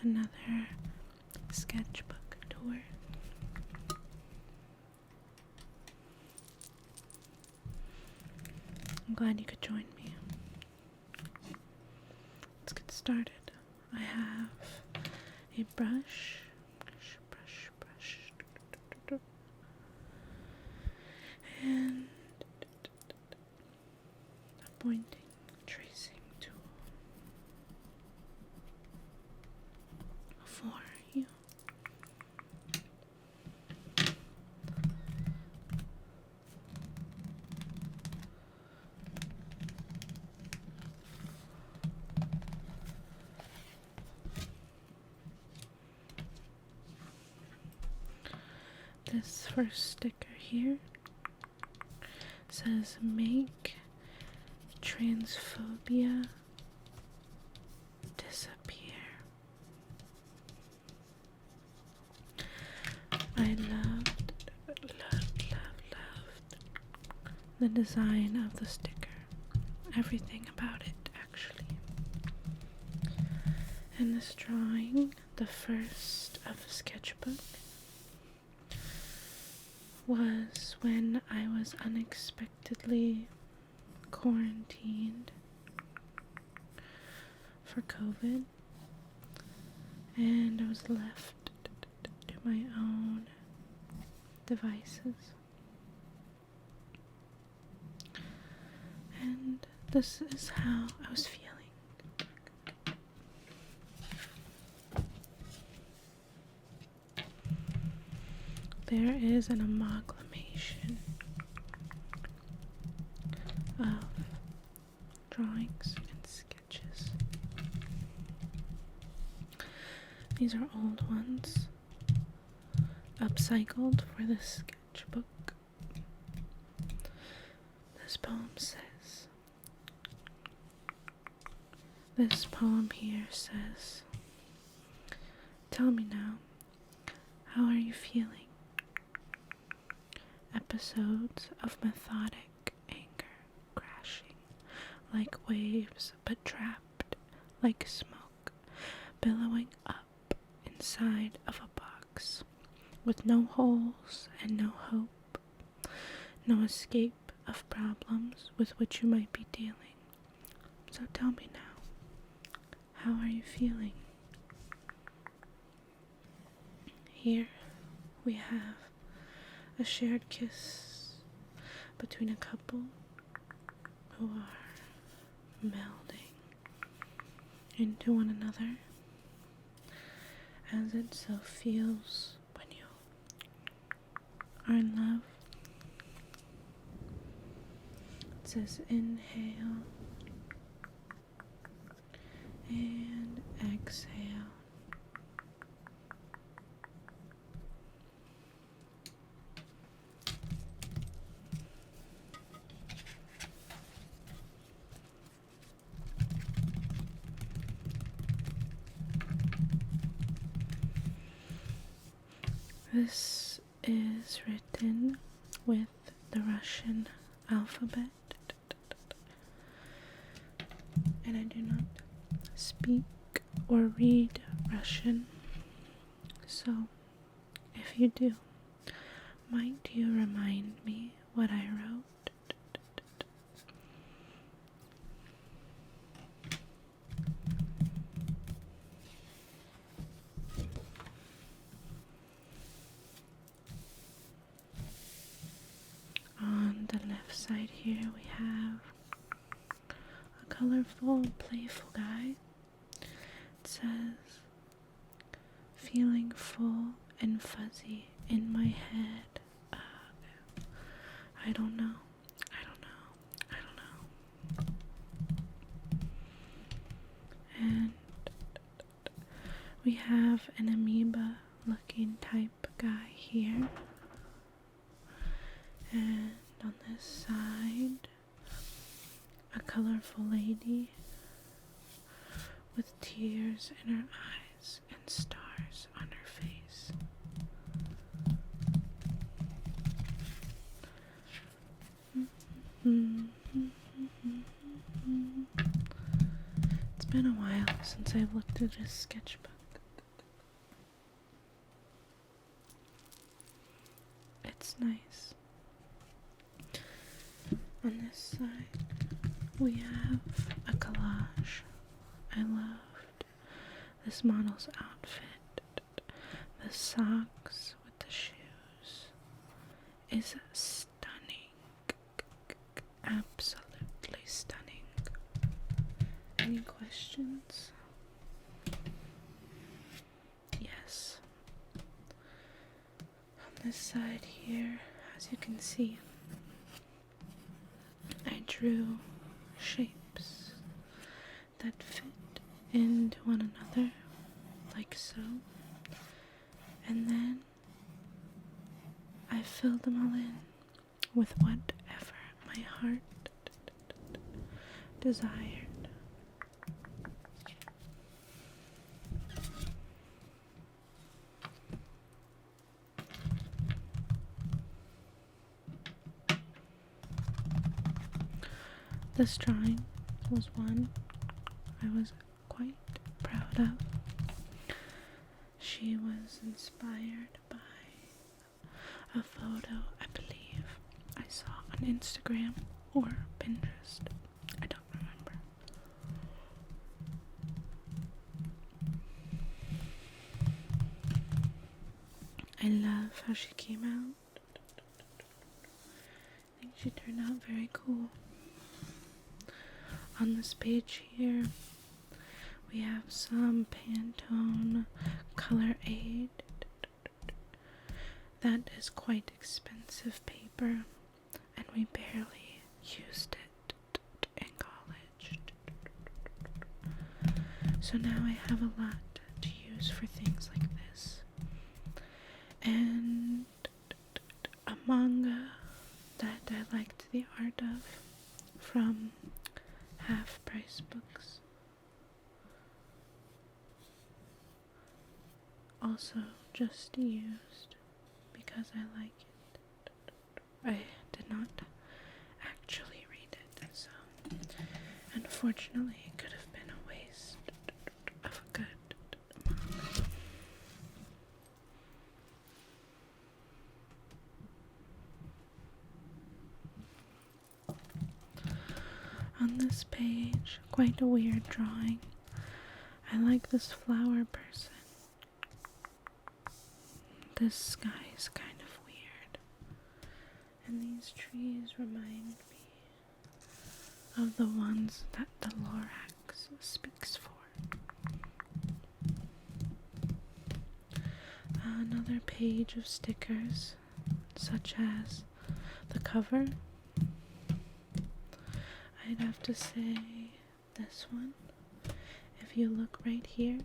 another sketchbook tour. I'm glad you could join me. Let's get started. I have a brush, and a pointing tracing tool for you. This first sticker here says make transphobia disappear. I loved the design of the sticker. Everything about it, actually. And this drawing, the first of a sketchbook, was when I was unexpectedly quarantined for COVID, and I was left to my own devices. And this is how I was feeling. There is an amalgamation of drawings and sketches. These are old ones, upcycled for this sketchbook. This poem here says, "Tell me now, how are you feeling? Episodes of methodic anger crashing like waves but trapped like smoke, billowing up inside of a box with no holes and no hope, no escape of problems with which you might be dealing. So tell me now, how are you feeling?" Here we have a shared kiss between a couple who are melding into one another, as it so feels when you are in love. It says inhale and exhale. This is written with the Russian alphabet, and I do not speak or read Russian, so if you do, might you remind me what I wrote? On the left side here we have a colorful, playful guy. It says, "Feeling full and fuzzy in my head." I don't know. And we have an amoeba looking type guy here. And on this side, a colorful lady with tears in her eyes and stars on her face. It's been a while since I've looked at a sketchbook. That's nice. On this side, we have a collage. I loved this model's outfit. The socks with the shoes is stunning. Absolutely stunning. Any questions? Yes. On this side here, as you can see, I drew shapes that fit into one another, like so, and then I filled them all in with whatever my heart desired. This drawing was one I was quite proud of. She was inspired by a photo I believe I saw on Instagram or Pinterest. I don't remember. I love how she came out. I think she turned out very cool. On this page here, we have some Pantone Color Aid. That is quite expensive paper, and we barely used it in college. So now I have a lot to use for things like this. And a manga that I liked the art of from Half Price Books. Also just used because I like it. I did not actually read it, so unfortunately it could have been a waste of a good manga. On this page, quite a weird drawing. I like this flower person. This sky is kind of weird. And these trees remind me of the ones that the Lorax speaks for. Another page of stickers, such as the cover. I'd have to say this one. If you look right here,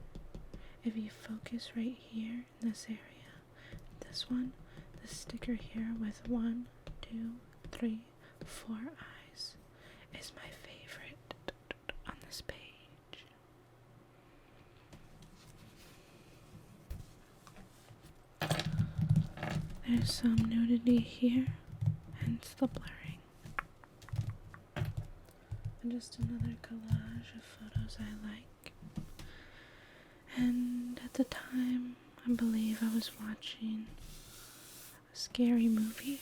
if you focus right here in this area, this one, the sticker here with 1, 2, 3, 4 eyes is my favorite on this page. There's some nudity here, hence the blurring. And just another collage of photos I like. And at the time, I believe I was watching a scary movie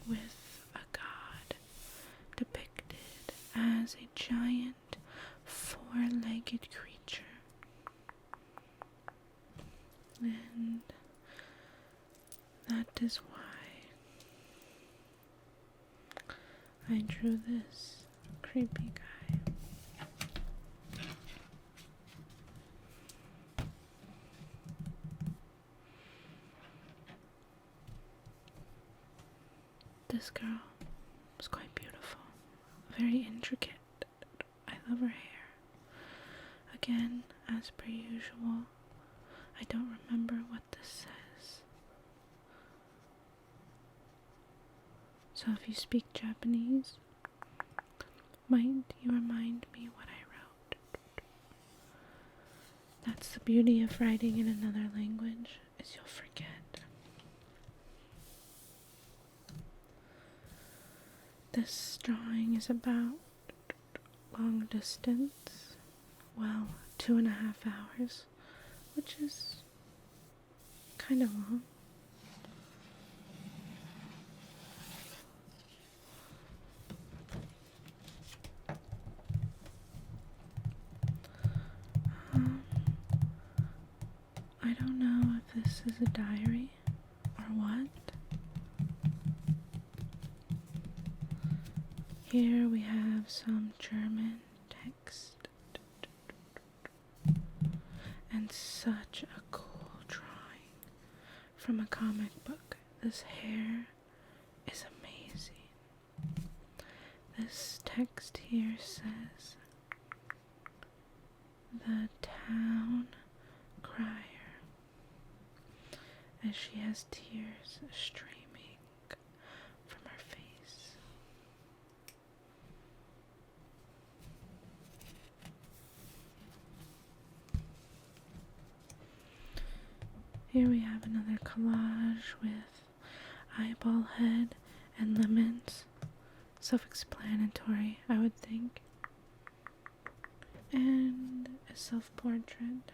with a god depicted as a giant 4-legged creature. And that is why I drew this creepy guy. This girl was quite beautiful, very intricate. I love her hair. Again, as per usual, I don't remember what this says. So if you speak Japanese, might you remind me what I wrote? That's the beauty of writing in another language, is you'll forget. This drawing is about long distance, well, 2.5 hours, which is kind of long. is a diary, or what? Here we have some German text, and such a cool drawing from a comic book. This hair is amazing. This text here says, "The town crier," as she has tears streaming from her face. Here we have another collage with eyeball head and lemons. Self-explanatory, I would think. And a self-portrait.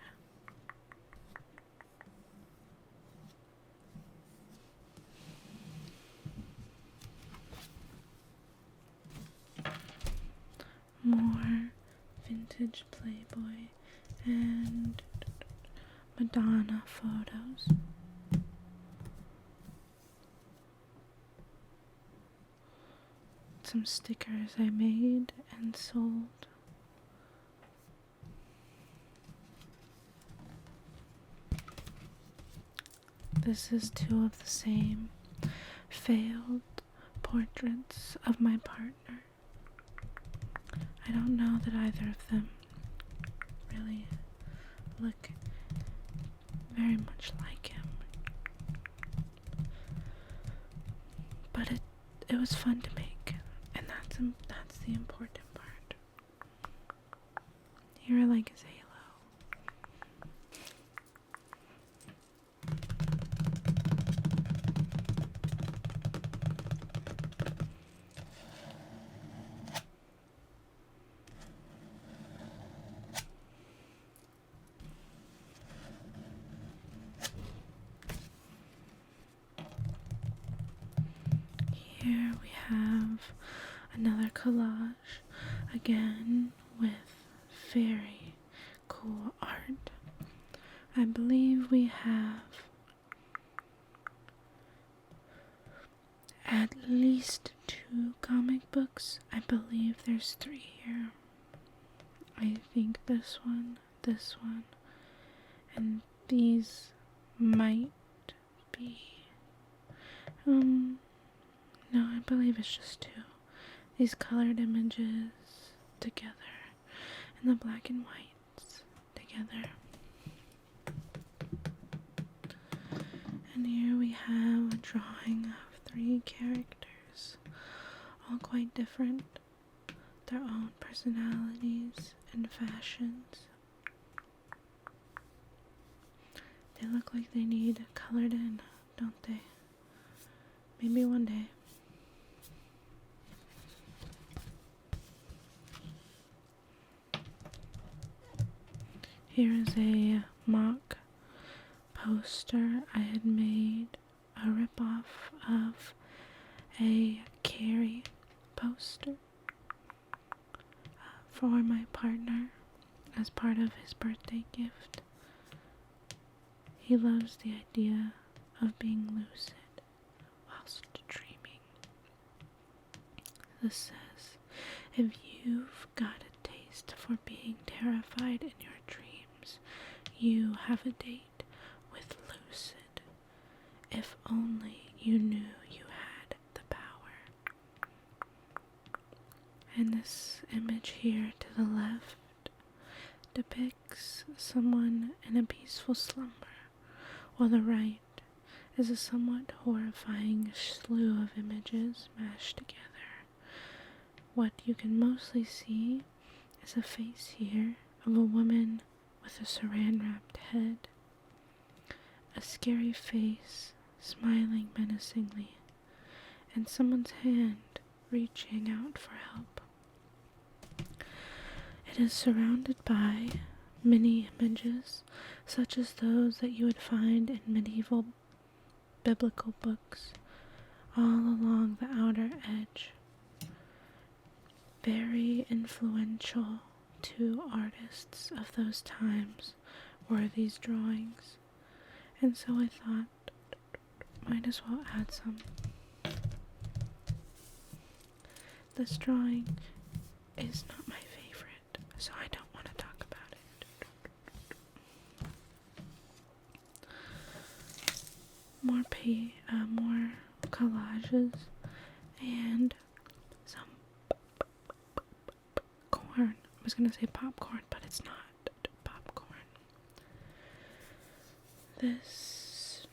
More vintage Playboy and Madonna photos. Some stickers I made and sold. This is two of the same failed portraits of my partner. I don't know that either of them really look very much like him, but it was fun to make, and that's the important part. Here I like his halo. Here we have another collage, again with very cool art. I believe we have at least 2 comic books. I believe there's 3 here. I think this one, and these might be, no, I believe it's just 2. These colored images together, and the black and whites together. And here we have a drawing of 3 characters, all quite different, their own personalities and fashions. They look like they need colored in, don't they? Maybe one day. Here is a mock poster I had made, a ripoff of a Carrie poster for my partner as part of his birthday gift. He loves the idea of being lucid whilst dreaming. This says, "If you've got a taste for being terrified in your dreams, you have a date with lucid. If only you knew you had the power." And this image here to the left depicts someone in a peaceful slumber, while the right is a somewhat horrifying slew of images mashed together. What you can mostly see is a face here of a woman with a saran-wrapped head, a scary face smiling menacingly, and someone's hand reaching out for help. It is surrounded by many images, such as those that you would find in medieval biblical books, all along the outer edge. Very influential to artists of those times were these drawings, And so I thought, might as well add some. This drawing is not my favorite, so I don't want to talk about it. More collages and some corn. I was gonna say popcorn, but it's not popcorn. This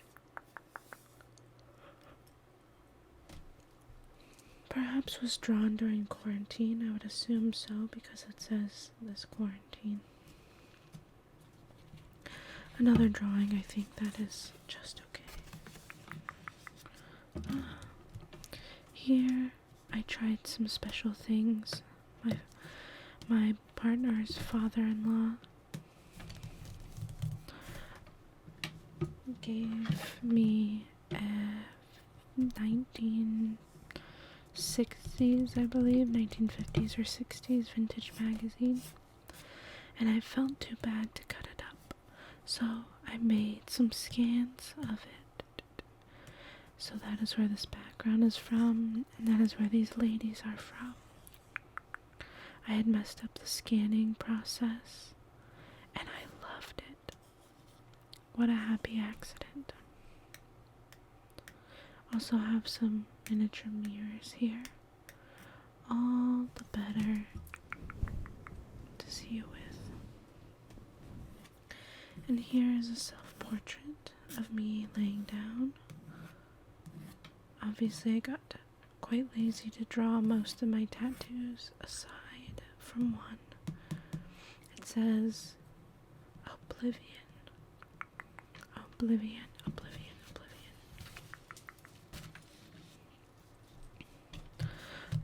perhaps was drawn during quarantine. I would assume so because it says this quarantine. Another drawing, I think that is just okay. Here I tried some special things. My partner's father-in-law gave me a 1960s, I believe, 1950s or 60s vintage magazine, and I felt too bad to cut it up, so I made some scans of it. So that is where this background is from, and that is where these ladies are from. I had messed up the scanning process, and I loved it. What a happy accident. Also have some miniature mirrors here. All the better to see you with. And here is a self-portrait of me laying down. Obviously I got quite lazy to draw most of my tattoos aside from one. It says Oblivion. Oblivion, Oblivion, Oblivion.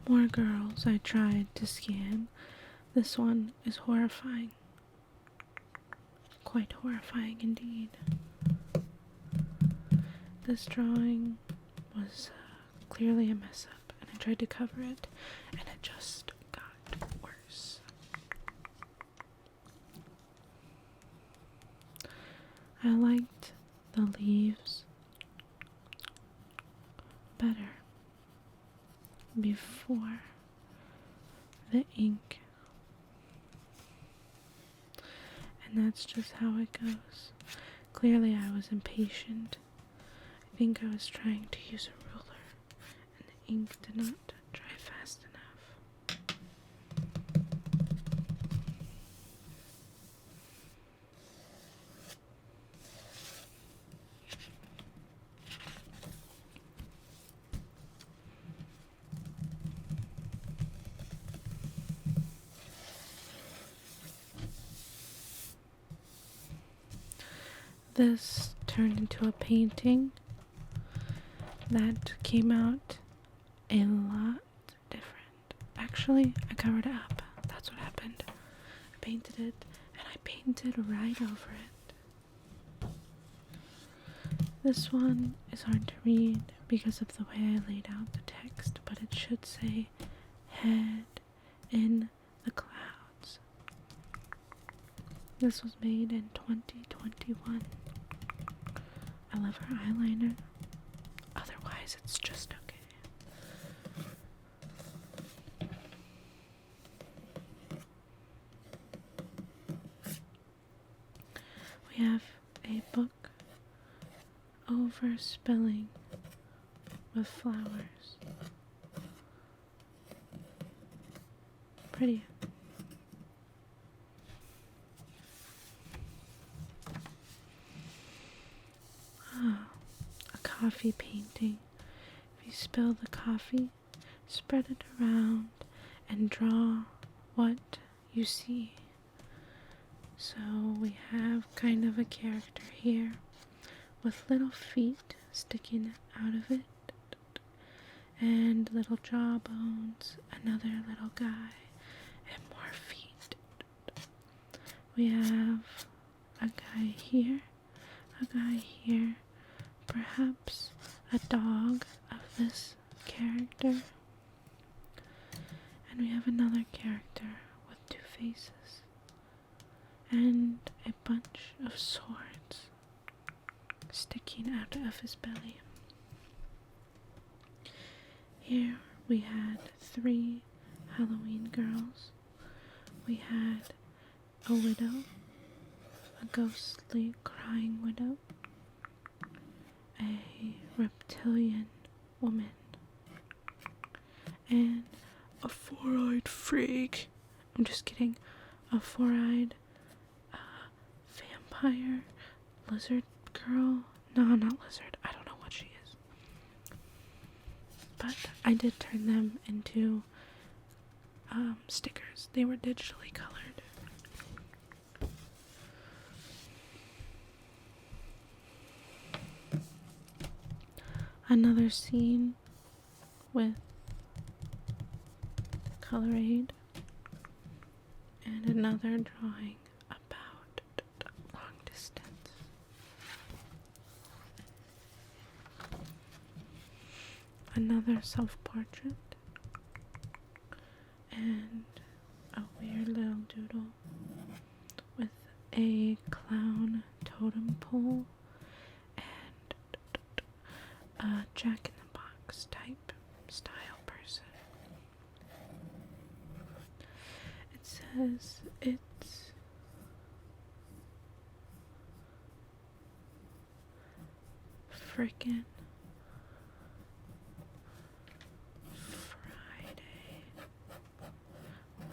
More girls I tried to scan. This one is horrifying. Quite horrifying indeed. This drawing was clearly a mess up, and I tried to cover it, and it just got worse. I liked the leaves better before the ink, and that's just how it goes. Clearly I was impatient. I think I was trying to use a ruler, and the ink did not dry fast enough. This turned into a painting that came out a lot different. Actually, I covered it up. That's what happened. I painted it, and I painted right over it. This one is hard to read because of the way I laid out the text, but it should say head in the clouds. This was made in 2021. I love her eyeliner. Otherwise, it's just okay. We have a book overspilling with flowers. Pretty. A coffee painting. If you spill the coffee, spread it around and draw what you see. So we have kind of a character here with little feet sticking out of it and little jawbones, another little guy, and more feet. We have a guy here, perhaps a dog of this character, and we have another character with two faces and a bunch of swords. sticking out of his belly. Here we had 3 Halloween girls. We had a widow, a ghostly crying widow, a reptilian woman, and a 4-eyed freak. I'm just kidding. A 4-eyed vampire, lizard girl. No, not lizard. I don't know what she is. But I did turn them into stickers. They were digitally colored. Another scene with color aid and another drawing about long distance. Another self-portrait and a weird little doodle with a clown totem pole and a Jack-in-the-Box type style person. It says it's frickin' Friday,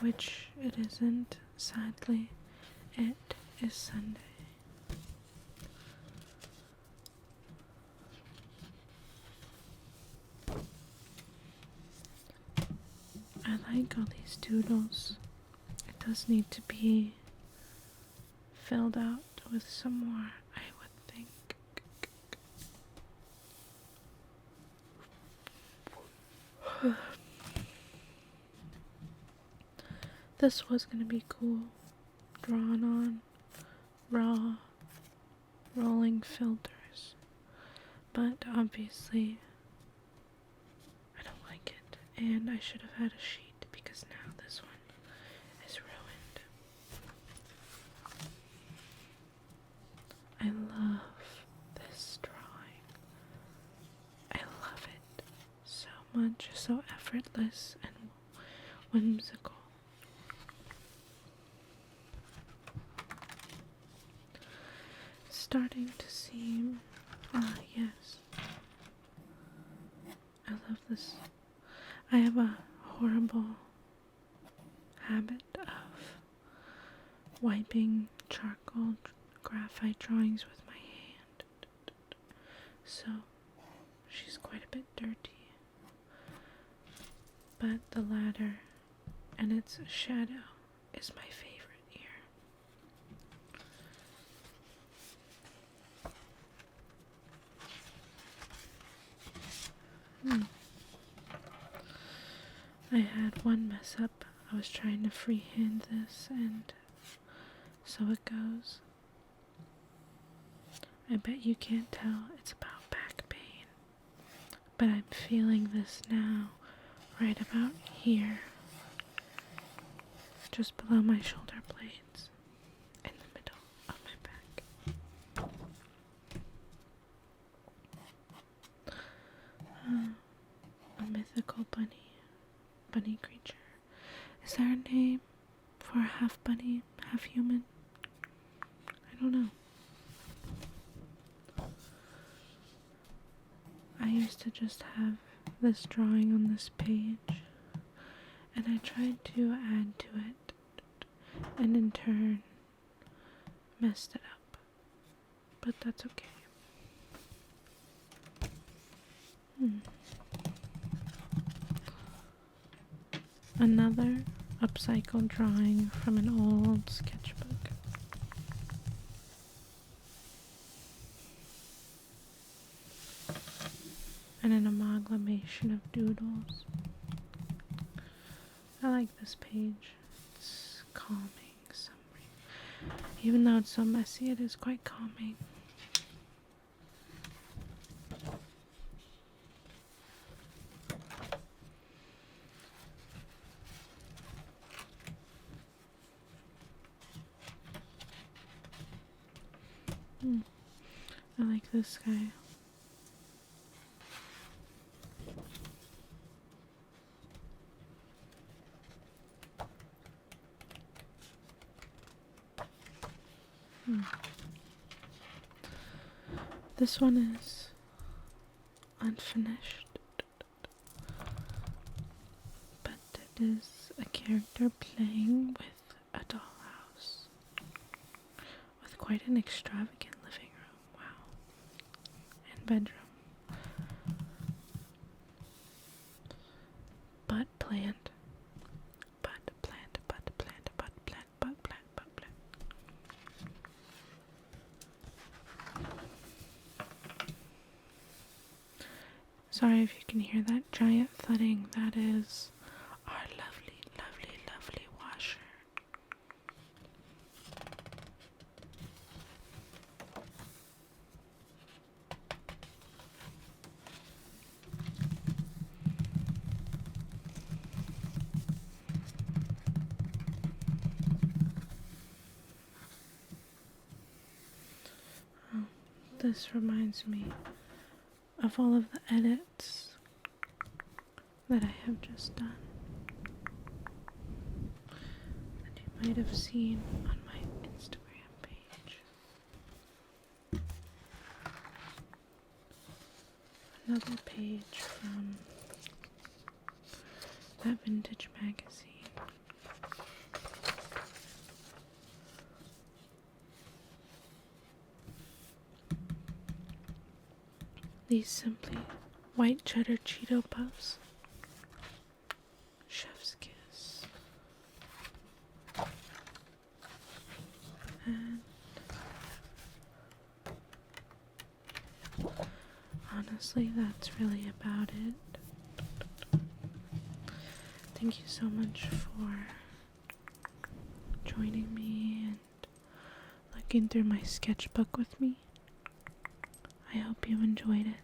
which it isn't, sadly. It is Sunday. I like all these doodles. It does need to be filled out with some more, I would think. This was gonna be cool. Drawn on raw rolling filters. But obviously I don't like it. And I should have had a sheet because now this one is ruined. I love this drawing. I love it so much, so effortless and whimsical. It's starting to seem, yes. I love this. I have a horrible habit of wiping charcoal graphite drawings with my hand. So she's quite a bit dirty. But the ladder and its shadow is my favorite here. I had one mess up. I was trying to freehand this, and so it goes. I bet you can't tell it's about back pain, but I'm feeling this now, right about here, just below my shoulder blades, in the middle of my back. A mythical bunny creature. Is there a name for a half bunny, half human? I don't know. I used to just have this drawing on this page, and I tried to add to it, and in turn messed it up. But that's okay. Another upcycled drawing from an old sketchbook. And an amalgamation of doodles. I like this page. It's calming. Even though it's so messy, it is quite calming. I like this guy. This one is unfinished, but it is a character playing with a dollhouse with quite an extravagant living room. Wow. And bedroom. Butt plant. Butt plant, butt plant, butt plant, butt plant, butt plant. Sorry if you can hear that giant thudding. That is our lovely, lovely, lovely washer. Oh, this reminds me of all of the edits that I have just done that you might have seen on my Instagram page. Another page from that vintage magazine. These simply white cheddar Cheeto puffs. Chef's kiss. And honestly, that's really about it. Thank you so much for joining me and looking through my sketchbook with me. I hope you enjoyed it.